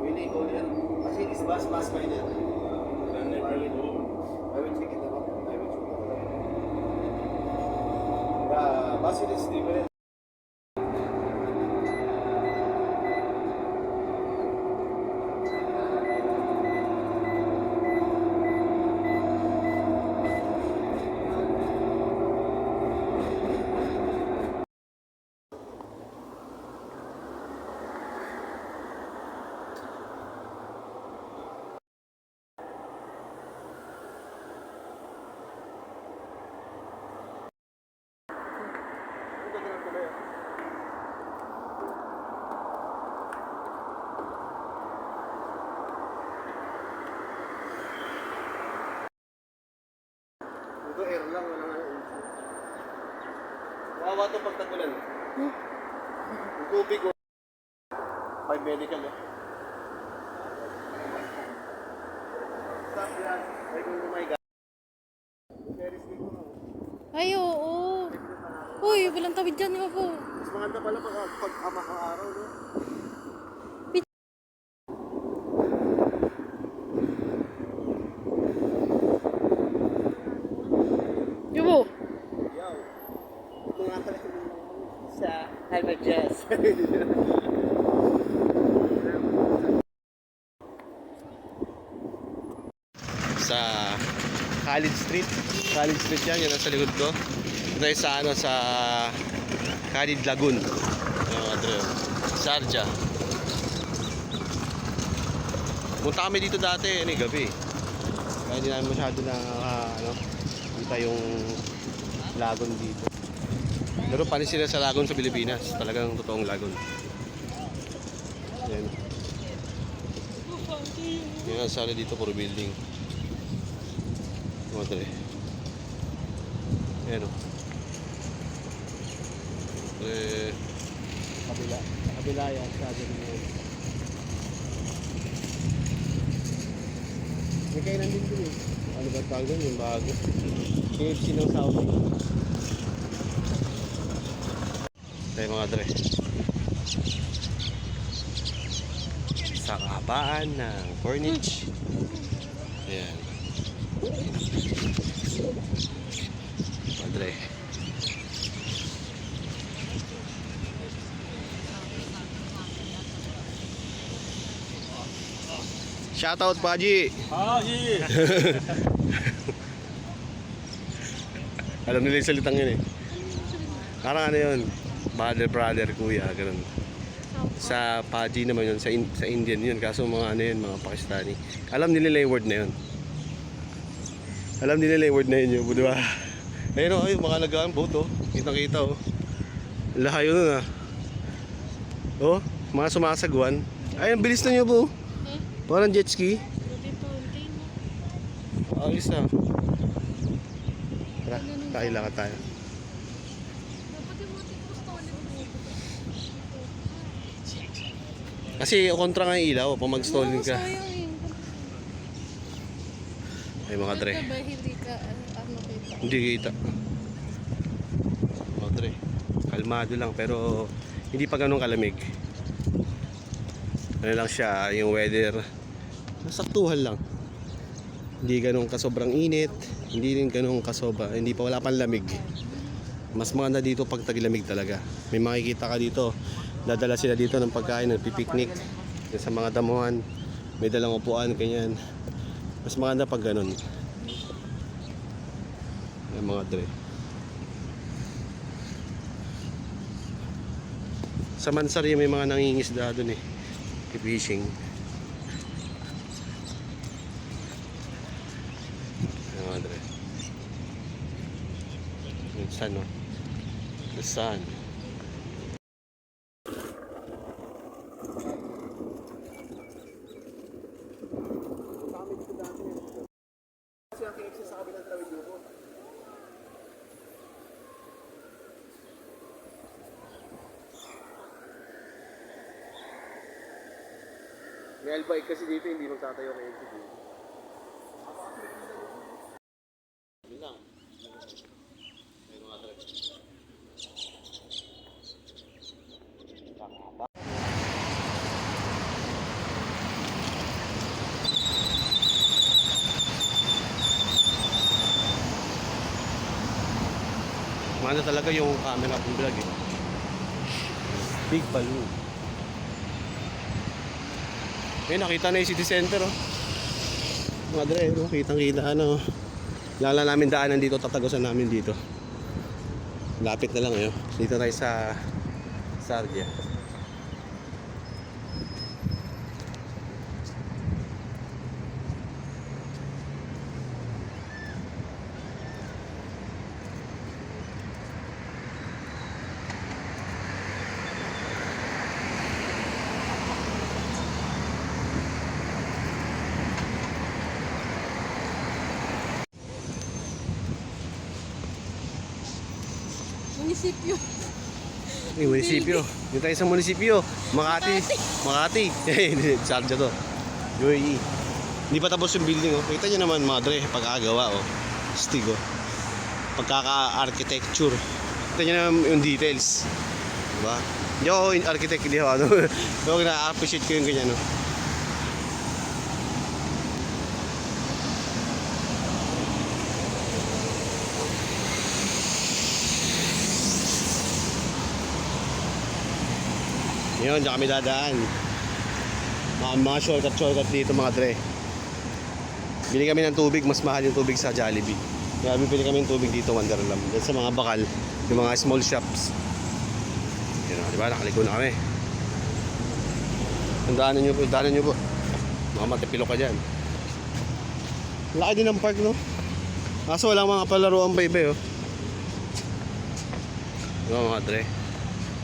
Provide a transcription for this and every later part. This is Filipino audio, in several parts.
Willie, call yan. Kasi this bus pass by there. I will check it out. I will check it out. The bus is different. Ito air lang, wala nga yung kawawa ito pag tagulan. Yung tubig ko. 5 medical eh. Stop yan. Ay kung lumayga. Ferris wheel mo. Ay, oo. Uy, walang tawid dyan nga po. Mas maganda pala pag araw, no? Yubo. Yo. Ito nga pala sa Albert Jazz. Sa Khalid Street. Khalid Street yan, nasa likod ko. Ito ay sa sa Khalid Lagoon. Yung address. Sharjah. Punta kami dito dati, gabi. Kaya hindi namin masyado na kita yung lagon dito. Pero panis sila sa lagon sa Pilipinas. Talagang totoong lagon. Yan. Yan, sali dito puro building. Madre. Ayan o. Kabila. Kabila yan. Sabi nyo. May kainan din dun eh. Ano ba tawag doon? Yung bago. KFC ng Saudi. Tayo mga dre. Sa kabaan ng Corniche. Ayan. Madre. Shoutout Paji. Paji. Alam nila yung salitang yun eh. Parang ano yun, brother, kuya, ganun. Sa Paji naman yun, sa Indian yun. Kaso mga ano yun, mga Pakistani. Alam nila yung word na yun. Alam nila yung word na yun, di ba? Ayun o, mga nagaan boat o. Kitang-kita o. Lahayo nun ah. O, mga sumasagwan. Ay, ang bilis na nyo po. Parang jet ski. Ayos na. Tara, kailangan tayo. Kasi kontra nga yung ilaw, pag mag-stalling ka. Ay mga dre. Hindi kita. Mga dre. Kalmado lang pero hindi pa ganun kalamig. Ano lang siya, yung weather nasaktuhan lang. Hindi ganun kasobrang init, hindi rin ganun kasobra, hindi pa wala pang lamig. Mas maganda dito pag taglamig talaga. May makikita ka dito, dadala sila dito ng pagkain, nagpipiknik sa mga damuhan, may dalang upuan, ganyan. Mas maganda pag ganun. Yung mga dre. Sa Mansari may mga nangingisda doon eh. Fishing. Yung mga dre. Yung sun no. The sun. Kasi ang KFC sa kabilang tawid dito. May albike kasi dito, hindi magtatayo KFC dito. Yun lang. May mga trip. Maganda talaga yung camera kong vlog eh. Big balloon. Eh, nakita na yung city center oh. Mga dre, oh, kitang-kita ano. Lala namin daanan dito, tatagusan namin dito. Lapit na lang eh. Dito tayo sa Sardia. Munisipyo. Yung munisipyo. Dito tayo sa munisipyo. Makati. Makati. Sardia to. UAE. Hindi pa tapos yung building oh. Kita nyo naman madre, pagkagawa oh. Stig oh. Pagkaka-architecture. Kita nyo naman yung details. Diba? Hindi ako architect, hindi ako ano. Pero na-appreciate ko yung ganyan no. Yun, dyan kami dadaan. Mga shortcut dito mga dre. Bili kami ng tubig, mas mahal yung tubig sa Jollibee. Kaya bibili kami ng tubig dito, Wonderland. Dahil sa mga bakal, yung mga small shops. Yun o, diba? Nakaligo na kami. Ang daanan nyo po. Mga matipilo ka dyan. Laki din ang park, no? Kaso walang mga palaruan pa iba, oh. Diba mga dre?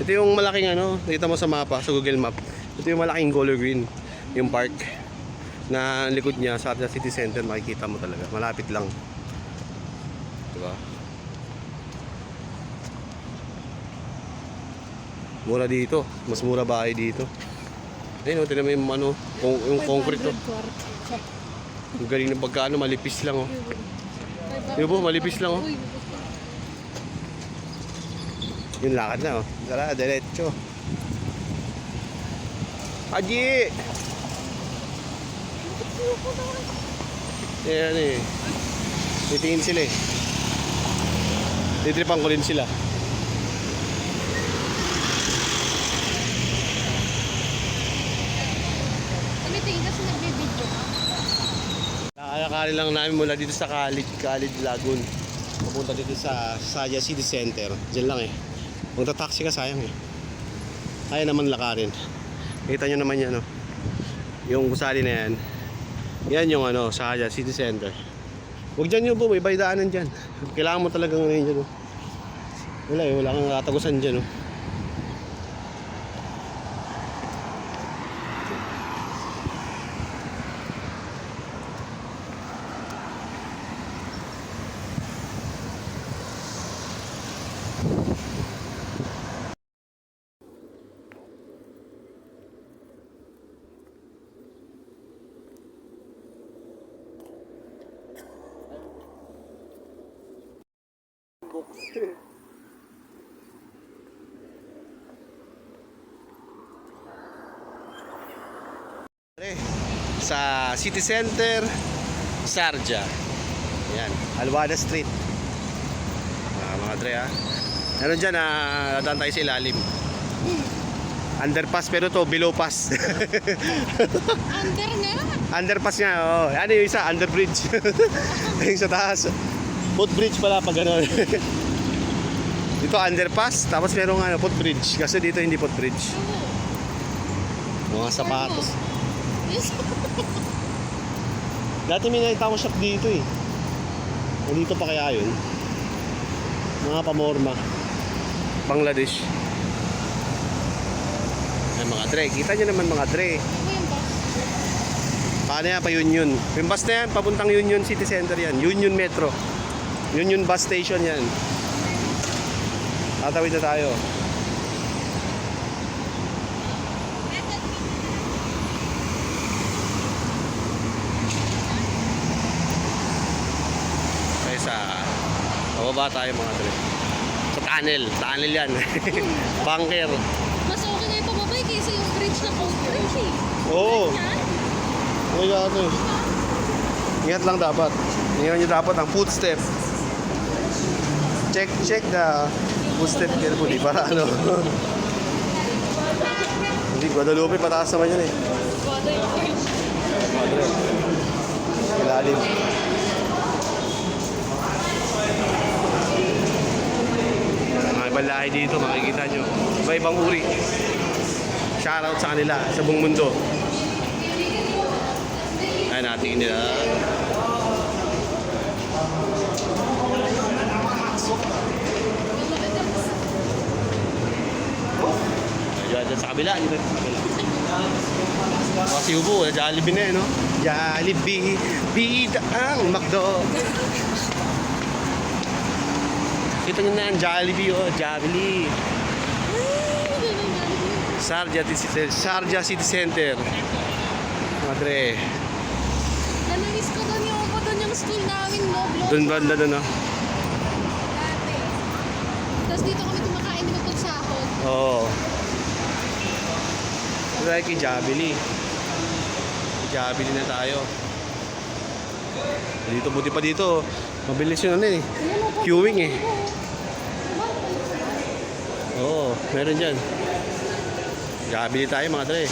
Ito yung malaking ano, nakita mo sa mapa, sa Google Map. Ito yung malaking color green, yung park na likod niya sa city center, makikita mo talaga. Malapit lang. Diba? Mura dito. Mas mura bahay dito. Ayun, tinan mo yung ano, yung concrete to. Yung galing ng pagkaano, malipis lang oh. Yun po, malipis lang oh. Yung lakad na oh. Tara, diretso. Aji! Yan eh. Titingin sila eh. Titripan ko rin sila. Tumitingin kasi nagbibidyo ka. Nakalakarin lang namin mula dito sa Khalid Lagoon. Papunta dito sa Saya City Center. Diyan lang eh. Magta-taxi ka sayang eh. Kaya naman lakarin. Kita nyo naman yan oh. Yung gusali na yan. Yan yung ano, Saya City Center. Huwag dyan yung po, may baydaanan dyan. Kailangan mo talagang ngayon dyan oh. Wala eh, wala kang tatagusan dyan oh. Sa City Center, Sarja. Yan, Alwada Street. Mga dre ha. Meron dyan na dadaan tayo sa ilalim. Underpass pero to below pass. Under nga. Underpass nga, oh. Ano yung isa? Underbridge. Yung sa taas. Footbridge pala pag gano'n. Dito underpass, tapos merong ano, footbridge. Kasi dito hindi footbridge. Mga sapatos. Yes. Dati may nakita ko shop dito eh. O dito pa kaya yun? Mga pamorma. Bangladesh. Ay mga dre, kita nyo naman mga dre. Ano yung bus? Paano yan pa Union? Yung bus na yan, papuntang Union City Center yan. Union Metro. Union Bus Station yan. Tatawid na tayo. Pababa tayo mga dre. Sa tunnel yan. Bunker. Mas okay na yung pababay kaysa yung bridge na bridge eh. Oo. Kaya ano. Ingat lang dapat. Ingat nyo dapat ang footstep. check the footstep carefully para ano. Hindi, Guadalupe, pataas naman yun eh. Madre. Ilalim. Mga ibang lahi dito, makikita nyo. Iba-ibang uri. Shoutout sa kanila, sa buong mundo. Ayan, natin nila. Diyan sa kabila. Kasi upo, Jollibee na eh, no? Jollibee, bida ang McDo. Kita nyo na ang Jollibee, oh, Jollibee. Sharjah City Center. Madre. Namiss ko doon yung school namin, no? Doon banda doon, no? Dati. Tapos dito kami kumakain ng pagsahod. Oo. Try kay Jollibee. Jollibee na tayo. Dito, buti pa dito. Mabilis yun ano eh. Queuing eh. Oo, meron dyan. Jollibee tayo mga tre.